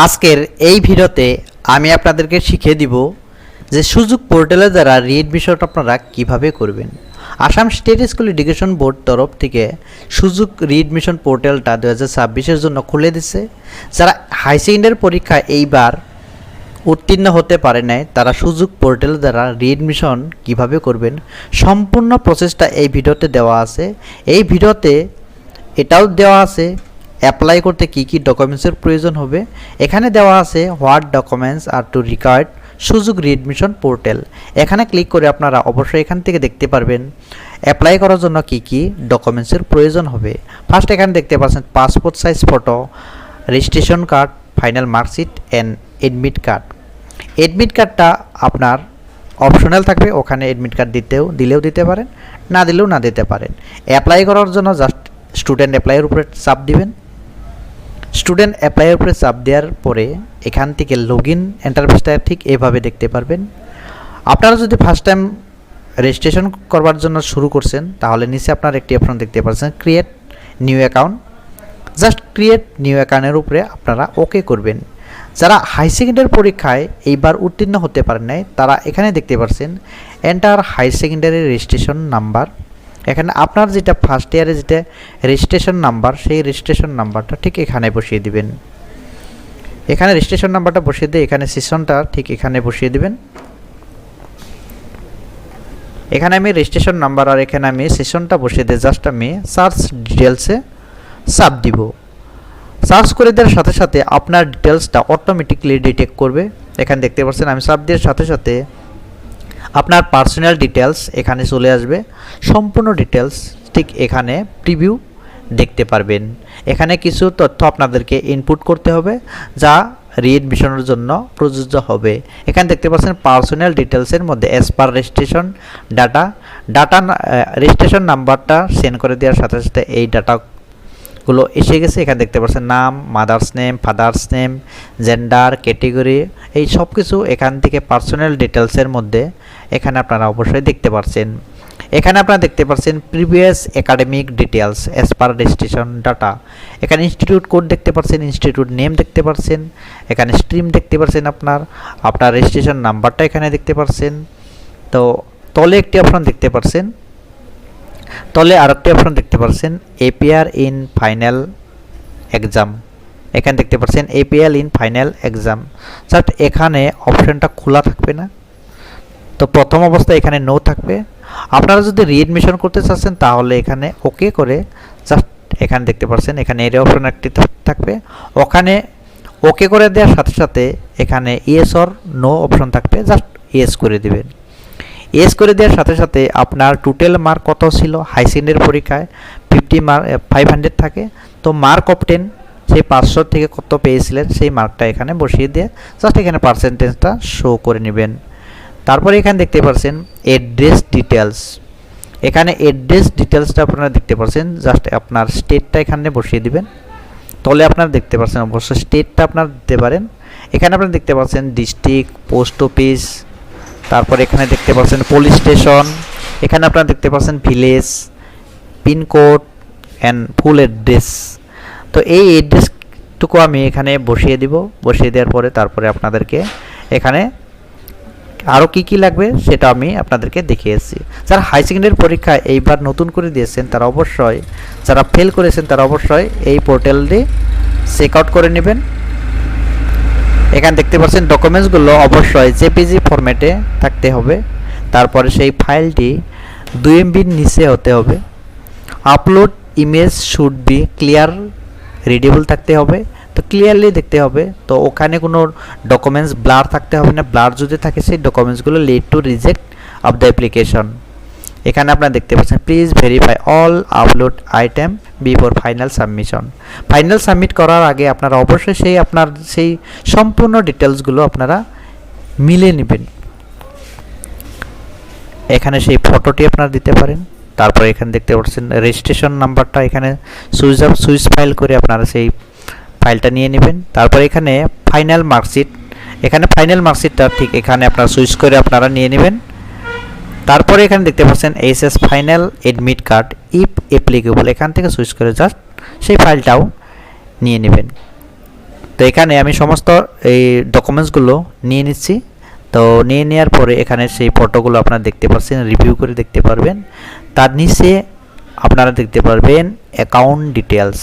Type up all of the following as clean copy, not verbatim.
আজকের এই ভিডিওতে আমি আপনাদেরকে শিখিয়ে দিব যে সুযোগ পোর্টালের দ্বারা রিএডমিশন আপনারা কিভাবে করবেন। Assam state school education board তরফ থেকে সুযোগ রিএডমিশন পোর্টালটা 2026-এর জন্য খুলে দিচ্ছে। যারা হাই সেকেন্ডারি পরীক্ষা এইবার উত্তীর্ণ হতে পারে নাই তারা সুযোগ পোর্টাল দ্বারা রিএডমিশন কিভাবে করবেন সম্পূর্ণ প্রসেসটা এই ভিডিওতে দেওয়া আছে। এই ভিডিওতে এটাও দেওয়া আছে অ্যাপ্লাই করতে কি কি ডকুমেন্টসের প্রয়োজন হবে। এখানে দেওয়া আছে what documents are to required সুযোগ রিএডমিশন পোর্টাল। এখানে ক্লিক করে আপনারা অবশ্যই এখান থেকে দেখতে পারবেন অ্যাপ্লাই করার জন্য কি কি ডকুমেন্টসের প্রয়োজন হবে। ফার্স্ট এখানে দেখতে পাচ্ছেন passport size photo, registration card, final marksheet and admit card. Admit কার্ডটা আপনার অপশনাল থাকবে, ওখানে এডমিট কার্ড দিলেও দিতে পারেন, না দিলেও না দিতে পারেন। অ্যাপ্লাই করার জন্য জাস্ট স্টুডেন্ট অ্যাপ্লাইয়ের উপরে চাপ দিবেন। স্টুডেন্ট অ্যাপ্লাইয়ের উপরে চাপ দেওয়ার পরে এখান থেকে লগইন ইন্টারফেসটা ঠিক এভাবে দেখতে পারবেন। আপনারা যদি ফার্স্ট টাইম রেজিস্ট্রেশন করবার জন্য শুরু করছেন তাহলে নিচে আপনার একটি অপশন দেখতে পাচ্ছেন create new account. Just create new অ্যাকাউন্টের উপরে আপনারা ওকে করবেন। যারা হাই সেকেন্ডারি পরীক্ষায় এইবার উত্তীর্ণ হতে পারেন নাই তারা এখানে দেখতে পাচ্ছেন enter high secondary registration number. এখানে আপনার যেটা ফার্স্ট ইয়ারে যেটা রেজিস্ট্রেশন নাম্বার সেই রেজিস্ট্রেশন নাম্বারটা ঠিক এখানে বসিয়ে দিবেন। এখানে রেজিস্ট্রেশন নাম্বারটা বসিয়ে দিয়ে এখানে সেশনটা ঠিক এখানে বসিয়ে দিবেন। এখানে আমি রেজিস্ট্রেশন নাম্বার আর এখানে আমি সেশনটা বসিয়ে দিয়ে জাস্ট আমি সার্চ ডিটেলসে চাপ দিব। সার্চ করে দেওয়ার সাথে সাথে আপনার ডিটেলসটা অটোমেটিকলি ডিটেক্ট করবে। এখানে দেখতে পাচ্ছেন আমি চাপ দেওয়ার সাথে সাথে আপনার পার্সোনাল ডিটেলস এখানে চলে আসবে। সম্পূর্ণ ডিটেলস ঠিক এখানে প্রিভিউ দেখতে পারবেন। এখানে কিছু তথ্য আপনাদেরকে ইনপুট করতে হবে যা রিএডমিশনের জন্য প্রযোজ্য হবে। এখানে দেখতে পাচ্ছেন পার্সোনাল ডিটেলসের মধ্যে as per registration data registration নাম্বারটা সেন্ড করে দেওয়ার সাথে সাথে এই ডাটাগুলো এসে গেছে। এখানে দেখতে পাচ্ছেন নাম, mother's name, father's name, gender, category, এই সব কিছু এখান থেকে পার্সোনাল ডিটেলসের মধ্যে এখানে আপনারা অবশ্যই দেখতে পাচ্ছেন। এখানে আপনারা দেখতে পাচ্ছেন previous academic details as per registration data. এখানে ইনস্টিটিউট কোড দেখতে পাচ্ছেন, ইনস্টিটিউট নেম দেখতে পাচ্ছেন, এখানে স্ট্রিম দেখতে পাচ্ছেন, আপনার রেজিস্ট্রেশন নাম্বারটা এখানে দেখতে পাচ্ছেন। তো তলে একটি অপশন দেখতে পাচ্ছেন, তলে আরেকটি অপশন দেখতে পাচ্ছেন এপিআর ইন ফাইনাল এক্সাম। এখানে দেখতে পাচ্ছেন APL in final exam. Just এখানে অপশনটা খোলা থাকবে না, তো প্রথম অবস্থায় এখানে নো থাকবে। আপনারা যদি রিএডমিশন করতে চাচ্ছেন তাহলে এখানে ওকে করে জাস্ট এখানে দেখতে পাচ্ছেন এখানে এর অপশন একটি থাকবে, ওখানে ওকে করে দেওয়ার সাথে সাথে এখানে ইয়েস অর নো অপশন থাকবে, জাস্ট ইয়েস করে দিবেন। ইয়েস করে দেওয়ার সাথে সাথে আপনার টোটাল মার্ক কত ছিল হাই সেকেন্ডারি পরীক্ষায় 500 থাকে, তো মার্ক অফ 10 সেই 500 থেকে কত পেয়েছিলেন সেই মার্কটা এখানে বসিয়ে দিয়ে জাস্ট এখানে পার্সেন্টেজটা শো করে নেবেন। তারপরে এখানে দেখতে পাচ্ছেন অ্যাড্রেস ডিটেলস। এখানে অ্যাড্রেস ডিটেলসটা আপনারা দেখতে পাচ্ছেন, জাস্ট আপনার স্টেটটা এখানে বসিয়ে দিবেন। তলে আপনারা দেখতে পাচ্ছেন অবশ্যই স্টেটটা আপনারা দিতে পারেন। এখানে আপনারা দেখতে পাচ্ছেন ডিস্ট্রিক্ট, পোস্ট অফিস, তারপর এখানে দেখতে পাচ্ছেন পুলিশ স্টেশন, এখানে আপনারা দেখতে পাচ্ছেন village, pincode and full address. তো এই অ্যাড্রেসটুকু আমি এখানে বসিয়ে দিব। বসিয়ে দেওয়ার পরে তারপরে আপনাদেরকে এখানে আরও কি লাগবে সেটা আমি আপনাদেরকে দেখিয়েছি। যারা হাই সেকেন্ডারি পরীক্ষায় এইবার নতুন করে দিয়েছেন তারা অবশ্যই, যারা ফেল করেছেন তারা অবশ্যই এই পোর্টালটি চেক আউট করে নেবেন। এখানে দেখতে পাচ্ছেন ডকুমেন্টসগুলো অবশ্যই জেপিজি ফরম্যাটে থাকতে হবে, তারপরে সেই ফাইলটি 2 MB নিচে হতে হবে। Upload image should be clear readable থাকতে হবে, তো ক্লিয়ারলি দেখতে হবে। তো ওখানে কোনো ডকুমেন্টস ব্লার থাকতে হবে না, ব্লার যদি থাকে সেই ডকুমেন্টসগুলো lead to reject of the application. এখানে আপনারা দেখতে পাচ্ছেন please verify all upload item before final submission. Final submit করার আগে আপনারা অবশ্যই আপনার সেই সম্পূর্ণ ডিটেলসগুলো আপনারা মিলে নেবেন। এখানে সেই ফটোটি আপনারা দিতে পারেন। তারপরে এখানে দেখতে পাচ্ছেন রেজিস্ট্রেশন নাম্বারটা এখানে সুইচ ফাইল করে আপনারা সেই ফাইলটা নিয়ে নেবেন। তারপরে এখানে ফাইনাল মার্কশিট, এখানে ফাইনাল মার্কশিটটা ঠিক এখানে আপনারা সুইচ করে আপনারা নিয়ে নেবেন। তারপরে এখানে দেখতে পাচ্ছেন HS final admit card if applicable, এখান থেকে সুইচ করে জাস্ট সেই ফাইলটাও নিয়ে নেবেন। তো এখানে আমি সমস্ত এই ডকুমেন্টসগুলো নিয়ে নিচ্ছি। তো নিয়ে নেওয়ার পরে এখানে সেই ফটোগুলো আপনারা দেখতে পাচ্ছেন, রিভিউ করে দেখতে পারবেন। তার নিচে আপনারা দেখতে পারবেন অ্যাকাউন্ট ডিটেলস।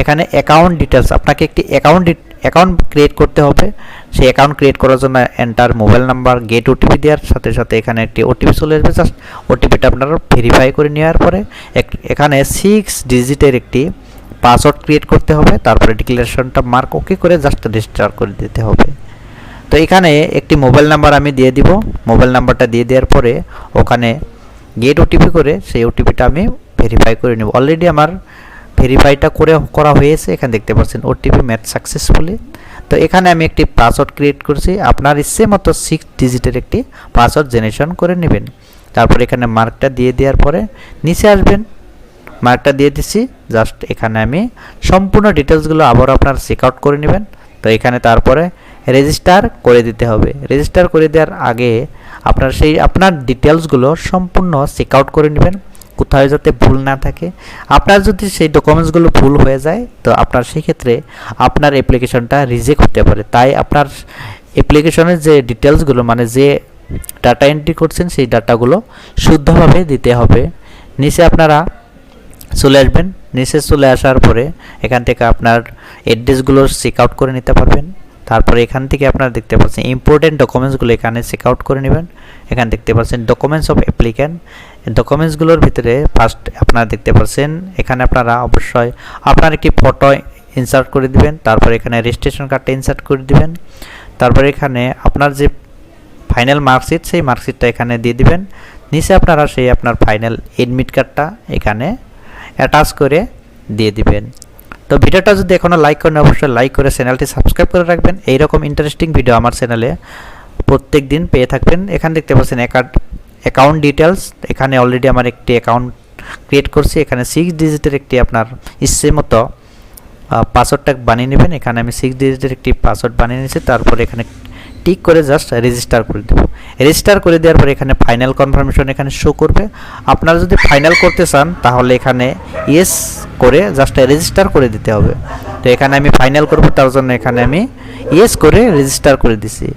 এখানে অ্যাকাউন্ট ডিটেলস, আপনাকে একটি অ্যাকাউন্ট ক্রিয়েট করতে হবে। সেই অ্যাকাউন্ট ক্রিয়েট করার জন্য enter mobile number, gate OTP দেওয়ার সাথে সাথে এখানে একটি ওটিপি চলে আসবে। জাস্ট ওটিপিটা আপনারা ভেরিফাই করে নেওয়ার পরে এখানে 6 ডিজিটের একটি পাসওয়ার্ড ক্রিয়েট করতে হবে। তারপরে ডিক্লারেশনটা মার্ক ওকে করে জাস্ট রেজিস্টার করে দিতে হবে। তো এখানে একটি মোবাইল নাম্বার আমি দিয়ে দিব। মোবাইল নাম্বারটা দিয়ে দেওয়ার পরে ওখানে গেট ওটিপি করে সেই ওটিপিটা আমি ভেরিফাই করে নেব। অলরেডি আমার ভেরিফাইটা করা হয়েছে। এখানে দেখতে পাচ্ছেন ওটিপি ম্যাচ সাকসেসফুলি। তো এখানে আমি একটি পাসওয়ার্ড ক্রিয়েট করছি। আপনার ইচ্ছে মতো 6 ডিজিটের একটি পাসওয়ার্ড জেনারেশন করে নেবেন। তারপর এখানে মার্কটা দিয়ে দেওয়ার পরে নিচে আসবেন, মার্কটা দিয়ে দিচ্ছি। জাস্ট এখানে আমি সম্পূর্ণ ডিটেলসগুলো আবার আপনার চেক আউট করে নেবেন। তো এখানে তারপরে রেজিস্টার করে দিতে হবে। রেজিস্টার করে দেওয়ার আগে আপনার ডিটেলসগুলো সম্পূর্ণ চেক আউট করে নেবেন, কোথাও যাতে ভুল না থাকে। আপনার যদি সেই ডকুমেন্টসগুলো ভুল হয়ে যায় তো আপনার সেই ক্ষেত্রে আপনার অ্যাপ্লিকেশনটা রিজেক্ট হতে পারে। তাই আপনার অ্যাপ্লিকেশনের যে ডিটেলসগুলো মানে যে ডাটা এন্ট্রি করছেন সেই ডাটাগুলো শুদ্ধভাবে দিতে হবে। নিচে আপনারা চলে আসবেন। নিচে চলে আসার পরে এখান থেকে আপনার অ্যাড্রেসগুলো চেক আউট করে নিতে পারবেন। তারপরে এখান থেকে আপনারা দেখতে পাচ্ছেন ইম্পর্টেন্ট ডকুমেন্টসগুলো এখানে চেক আউট করে নেবেন। এখানে দেখতে পাচ্ছেন ডকুমেন্টস অফ অ্যাপ্লিক্যান্ট। ডকুমেন্টসগুলোর ভিতরে ফার্স্ট আপনারা দেখতে পাচ্ছেন এখানে আপনারা অবশ্যই আপনার একটি ফটো ইনসার্ট করে দিবেন। তারপরে এখানে রেজিস্ট্রেশন কার্ডটা ইনসার্ট করে দিবেন। তারপরে এখানে আপনার যে ফাইনাল মার্কশিট সেই মার্কশিটটা এখানে দিয়ে দিবেন। নিচে আপনারা সেই আপনার ফাইনাল এডমিট কার্ডটা এখানে অ্যাটাচ করে দিয়ে দিবেন। তো ভিডিওটা যদি এখনও লাইক করেন অবশ্যই লাইক করে চ্যানেলটি সাবস্ক্রাইব করে রাখবেন। এইরকম ইন্টারেস্টিং ভিডিও আমার চ্যানেলে প্রত্যেক দিন পেয়ে থাকবেন। এখানে দেখতে পাচ্ছেন অ্যাকাউন্ট ডিটেলস। এখানে অলরেডি আমার একটি অ্যাকাউন্ট ক্রিয়েট করছি। এখানে 6 ডিজিটের একটি আপনার ইচ্ছে মতো পাসওয়ার্ডটা বানিয়ে নেবেন। এখানে আমি 6 ডিজিটের একটি পাসওয়ার্ড বানিয়ে নিয়েছি। তারপরে এখানে টিক করে জাস্ট রেজিস্টার করে দেব। রেজিস্টার করে দেওয়ার পরে এখানে ফাইনাল কনফার্মেশন এখানে শো করবে। আপনারা যদি ফাইনাল করতে চান তাহলে এখানে ইয়েস করে জাস্ট রেজিস্টার করে দিতে হবে। তো এখানে আমি ফাইনাল করব, তার জন্য এখানে আমি ইয়েস করে রেজিস্টার করে দিছি।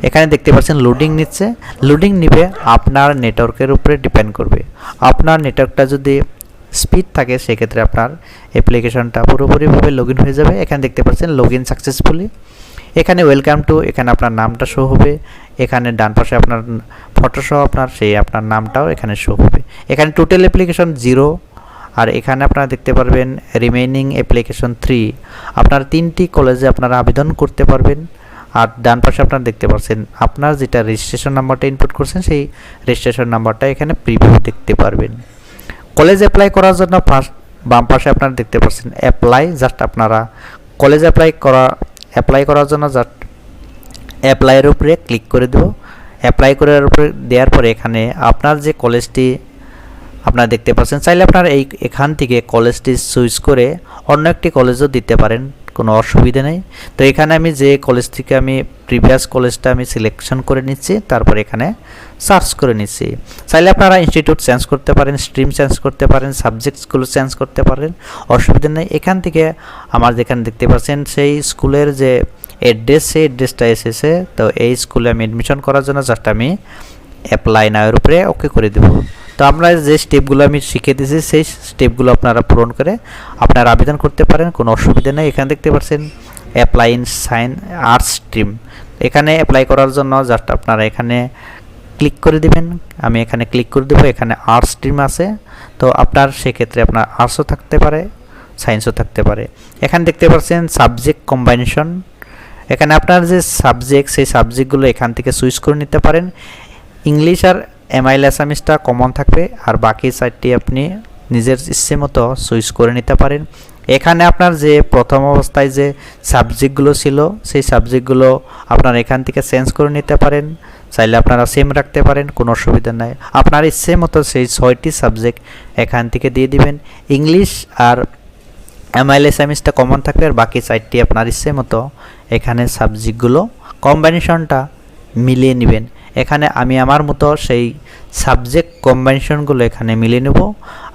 এখানে দেখতে পাচ্ছেন লোডিং নিচ্ছে। লোডিং নিবে আপনার নেটওয়ার্কের উপরে ডিপেন্ড করবে। আপনার নেটওয়ার্কটা যদি স্পিড থাকে সেক্ষেত্রে আপনার অ্যাপ্লিকেশনটা পুরোপুরিভাবে লগ ইন হয়ে যাবে। এখানে দেখতে পাচ্ছেন লগ ইন সাকসেসফুলি। এখানে ওয়েলকাম টু, এখানে আপনার নামটা শো হবে। এখানে ডান পাশে আপনার ফটো সহ আপনার আপনার নামটাও এখানে শো হবে। এখানে টোটাল অ্যাপ্লিকেশন 0। আর এখানে আপনারা দেখতে পারবেন রিমেইনিং অ্যাপ্লিকেশন 3। আপনার 3টি কলেজে আপনারা আবেদন করতে পারবেন। আর ডান পাশে আপনারা দেখতে পাচ্ছেন আপনার যেটা রেজিস্ট্রেশন নাম্বারটা ইনপুট করছেন সেই রেজিস্ট্রেশন নাম্বারটা এখানে প্রিভিউ দেখতে পারবেন। কলেজ অ্যাপ্লাই করার জন্য ফার্স্ট বাম পাশে আপনারা দেখতে পাচ্ছেন অ্যাপ্লাই। জাস্ট আপনারা কলেজ অ্যাপ্লাই করার জন্য জাস্ট অ্যাপ্লাইয়ের উপরে ক্লিক করে দেব। অ্যাপ্লাই করার উপরে দেওয়ার পরে এখানে আপনার যে কলেজটি আপনারা দেখতে পাচ্ছেন, চাইলে আপনারা এখান থেকে কলেজটি সুইচ করে অন্য একটি কলেজও দিতে পারেন, কোনো অসুবিধা নেই। তো এখানে আমি যে কলেজ থেকে আমি প্রিভিয়াস কলেজটা আমি সিলেকশন করে নিচ্ছি, তারপর এখানে সার্চ করে নিচ্ছি। চাইলে আপনারা ইনস্টিটিউট চেঞ্জ করতে পারেন, স্ট্রিম চেঞ্জ করতে পারেন, সাবজেক্টসগুলো চেঞ্জ করতে পারেন, অসুবিধা নেই। এখান থেকে আমার যেখানে দেখতে পাচ্ছেন সেই স্কুলের যে অ্যাড্রেস সেই অ্যাড্রেসটা এসেছে। তো এই স্কুলে আমি অ্যাডমিশন করার জন্য জাস্ট আমি অ্যাপ্লাই নাওয়ের উপরে ওকে করে দেব। তো আমরা যে স্টেপগুলো আমি শিখিয়ে দিয়েছি সেই স্টেপগুলো আপনারা পূরণ করে আপনারা আবেদন করতে পারেন, কোনো অসুবিধা নেই। এখানে দেখতে পাচ্ছেন অ্যাপ্লাই ইন আর্টস স্ট্রিম। এখানে অ্যাপ্লাই করার জন্য জাস্ট আপনারা এখানে ক্লিক করে দিবেন। আমি এখানে ক্লিক করে দেবো। এখানে আর্টস স্ট্রিম আছে, তো আপনার সেক্ষেত্রে আপনার আর্টসও থাকতে পারে, সায়েন্সও থাকতে পারে। এখানে দেখতে পাচ্ছেন সাবজেক্ট কম্বাইনেশন। এখানে আপনার যে সাবজেক্ট সেই সাবজেক্টগুলো এখান থেকে সুইচ করে নিতে পারেন। ইংলিশ আর এমআইএল অ্যাসামিসটা কমন থাকবে, আর বাকি সাইডটি আপনি নিজের ইচ্ছে মতো সুইচ করে নিতে পারেন। এখানে আপনার যে প্রথম অবস্থায় যে সাবজেক্টগুলো ছিল সেই সাবজেক্টগুলো আপনারা এখান থেকে চেঞ্জ করে নিতে পারেন, চাইলে আপনারা সেম রাখতে পারেন, কোনো অসুবিধা নাই। আপনার ইচ্ছে মতো সেই 6টি সাবজেক্ট এখান থেকে দিয়ে দিবেন। ইংলিশ আর এমআইএল অ্যাসামিসটা কমন থাকবে, আর বাকি সাইডটি আপনার ইচ্ছে মতো এখানে সাবজেক্টগুলো কম্বিনেশনটা মিলিয়ে নেবেন। এখানে আমি আমার মতো সেই সাবজেক্ট কম্বিনেশনগুলো এখানে মিলিয়ে নেব।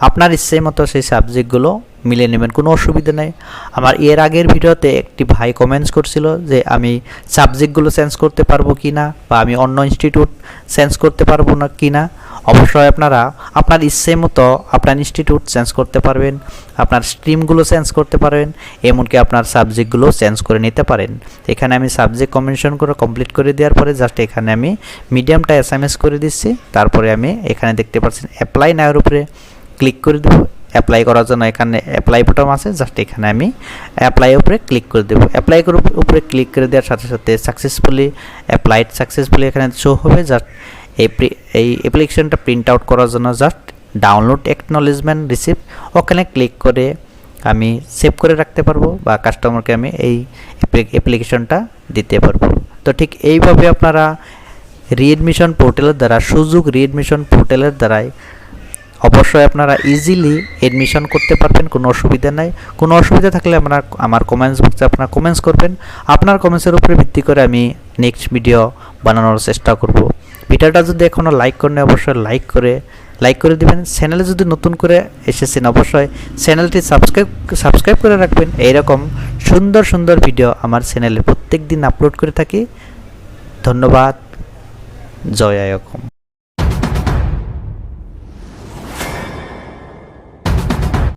আপনার ইচ্ছে মতো সেই সাবজেক্টগুলো মিলিয়ে নেবেন, কোনো অসুবিধা নেই। আমার এর আগের ভিডিওতে একটি ভাই কমেন্টস করছিল যে আমি সাবজেক্টগুলো চেঞ্জ করতে পারবো কি না, বা আমি অন্য ইনস্টিটিউট চেঞ্জ করতে পারবো না কি না। অবশ্যই আপনারা আপনার ইচ্ছে মতো আপনার ইনস্টিটিউট চেঞ্জ করতে পারবেন, আপনার স্ট্রিমগুলো চেঞ্জ করতে পারবেন, এমনকি আপনার সাবজেক্টগুলো চেঞ্জ করে নিতে পারেন। এখানে আমি সাবজেক্ট কম্বিনেশন করে কমপ্লিট করে দেওয়ার পরে জাস্ট এখানে আমি মিডিয়ামটা এসএমএস করে দিচ্ছি। তারপরে আমি এখানে দেখতে পাচ্ছেন অ্যাপ্লাই নাওয়ের উপরে ক্লিক করে দেবো। অ্যাপ্লাই করার জন্য এখানে অ্যাপ্লাই বাটন আছে, জাস্ট এখানে আমি অ্যাপ্লাই উপরে ক্লিক করে দেবো। অ্যাপ্লাই উপরে ক্লিক করে দেওয়ার সাথে সাথে সাকসেসফুলি অ্যাপ্লাইড সাকসেসফুলি এখানে শো হবে। জাস্ট এই অ্যাপ্লিকেশনটা প্রিন্ট আউট করার জন্য জাস্ট ডাউনলোড অ্যাকনোলেজমেন্ট রিসিপ্ট ওখানে ক্লিক করে আমি সেভ করে রাখতে পারবো, বা কাস্টমারকে আমি এই অ্যাপ্লিকেশনটা দিতে পারবো। তো ঠিক এইভাবে আপনারা রিএডমিশন পোর্টালের দ্বারা, সুযোগ রিএডমিশন পোর্টালের দ্বারাই অবশ্যই আপনারা ইজিলি এডমিশন করতে পারবেন, কোনো অসুবিধা নাই। কোনো অসুবিধা থাকলে আমার কমেন্টস বক্সে আপনারা কমেন্টস করবেন। আপনার কমেন্টসের উপরে ভিত্তি করে আমি নেক্সট ভিডিও বানানোর চেষ্টা করব। ভিডিওটা যদি এখনও লাইক করেন অবশ্যই লাইক করে দিবেন। চ্যানেলে যদি নতুন করে এসেছেন অবশ্যই চ্যানেলটি সাবস্ক্রাইব করে রাখবেন। এইরকম সুন্দর সুন্দর ভিডিও আমার চ্যানেলে প্রত্যেক দিন আপলোড করে থাকি। ধন্যবাদ। জয় আয়কম।